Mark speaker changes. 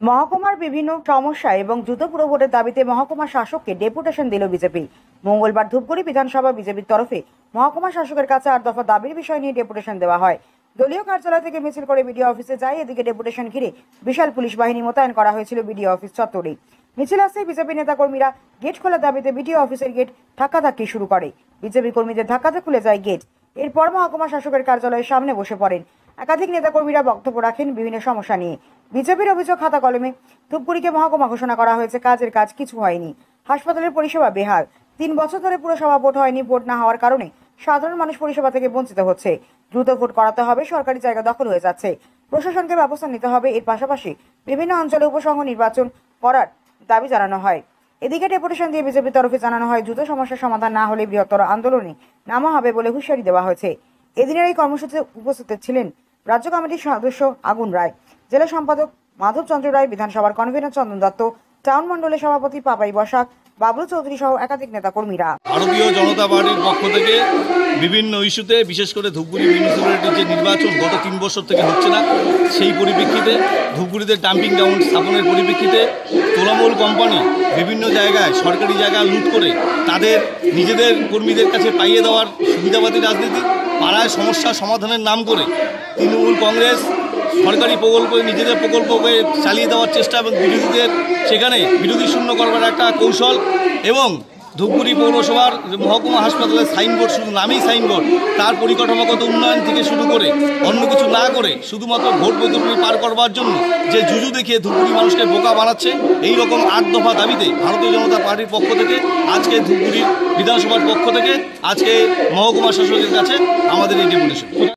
Speaker 1: মহকুমার বিভিন্ন সমস্যা এবং দ্রুত পুরভোটের দাবিতে মহকুমা শাসককে ডেপুটেশন দিল বিজেপি। মঙ্গলবার ধূপগুড়ি বিধানসভা বিজেপির তরফে মহকুমা শাসকের কাছে 8 দফা দাবির বিষয় নিয়ে ডেপুটেশন দেওয়া হয়। দলীয় কার্যালয় থেকে মিছিল করে বিডিও অফিসে যায়। এদিকে ডেপুটেশন ঘিরে বিশাল পুলিশ বাহিনী মোতায়েন করা হয়েছিল বিডিও অফিস চত্বরে। মিছিল আসতে বিজেপি নেতাকর্মীরা গেট খোলার দাবিতে বিডিও অফিসের গেট ধাক্কাধাক্কি শুরু করে। বিজেপি কর্মীদের ধাক্কাতে খুলে যায় গেট। এরপর মহকুমা শাসকের কার্যালয়ের সামনে বসে পড়েন। একাধিক নেতাকর্মীরা বক্তব্য রাখেন বিভিন্ন সমস্যা নিয়ে। বিজেপির অভিযোগ, খাতা কলমে ধূপগুড়িকে মহকুমা ঘোষণা করা হয়েছে, কাজের কাজ কিছু হয়নি। হাসপাতালের পরিষেবা বেহাল। 3 বছর ধরে পুরসভা ভোট হয়নি। ভোট না হওয়ার কারণে সাধারণ মানুষ পরিষেবা থেকে বঞ্চিত হচ্ছে। দ্রুত ভোট করাতে হবে। সরকারি জায়গা দখল হয়ে যাচ্ছে। প্রশাসনকে ব্যবস্থা নিতে হবে। এর পাশাপাশি বিভিন্ন অঞ্চলে উপসংঘ নির্বাচন করার দাবি জানানো হয়। এদিকে ডেপুটেশন দিয়ে বিজেপির তরফে জানানো হয়, দ্রুত সমস্যার সমাধান না হলে বৃহত্তর আন্দোলনে নামা হবে বলে হুঁশিয়ারি দেওয়া হয়েছে। এদিনের এই কর্মসূচিতে উপস্থিত ছিলেন রাজ্য কমিটির সদস্য আগুন রায়, জেলা সম্পাদক মাধব চন্দ্র রায়, বিধানসভার কনভেনর চন্দন দত্ত, টাউন মন্ডলের সভাপতি পাপাই বসাক, বাবলু চৌধুরী সহ একাধিক নেতা কর্মীরা।
Speaker 2: ভারতীয় জনতা পার্টির পক্ষ থেকে বিভিন্ন ইস্যুতে, বিশেষ করে ধূপগুড়ি মিউনিসিপ্যালিটির যে নির্বাচন গত 3 বছর থেকে হচ্ছে না, সেই পরিপ্রেক্ষিতে ধূপগুড়িতে ডাম্পিং গ্রাউন্ড স্থাপনের পরিপ্রেক্ষিতে তৃণমূল কোম্পানি বিভিন্ন জায়গায় সরকারি জায়গা লুট করে তাদের নিজেদের কর্মীদের কাছে পাইয়ে দেওয়ার সুবিধাবাদী রাজনীতি, পাড়ায় সমস্যা সমাধানের নাম করে তৃণমূল কংগ্রেস সরকারি প্রকল্পে নিজেদের প্রকল্পকে চালিয়ে দেওয়ার চেষ্টা এবং বিরোধীদের সেখানে বিরোধী শূন্য করবার একটা কৌশল, এবং ধূপগুড়ি পৌরসভার মহকুমা হাসপাতালের সাইনবোর্ড শুধু নামেই সাইনবোর্ড, তার পরিকাঠামোগত উন্নয়ন থেকে শুরু করে অন্য কিছু না করে শুধুমাত্র ভোট পদ্ধতি পার করবার জন্য যে জুজু দেখিয়ে ধূপগুড়ি মানুষকে বোকা বানাচ্ছে, এই রকম 8 দফা দাবিতে ভারতীয় জনতা পার্টির পক্ষ থেকে আজকে ধূপগুড়ি বিধানসভার পক্ষ থেকে আজকে মহকুমা শাসকের কাছে আমাদের এই ডেপুটেশন।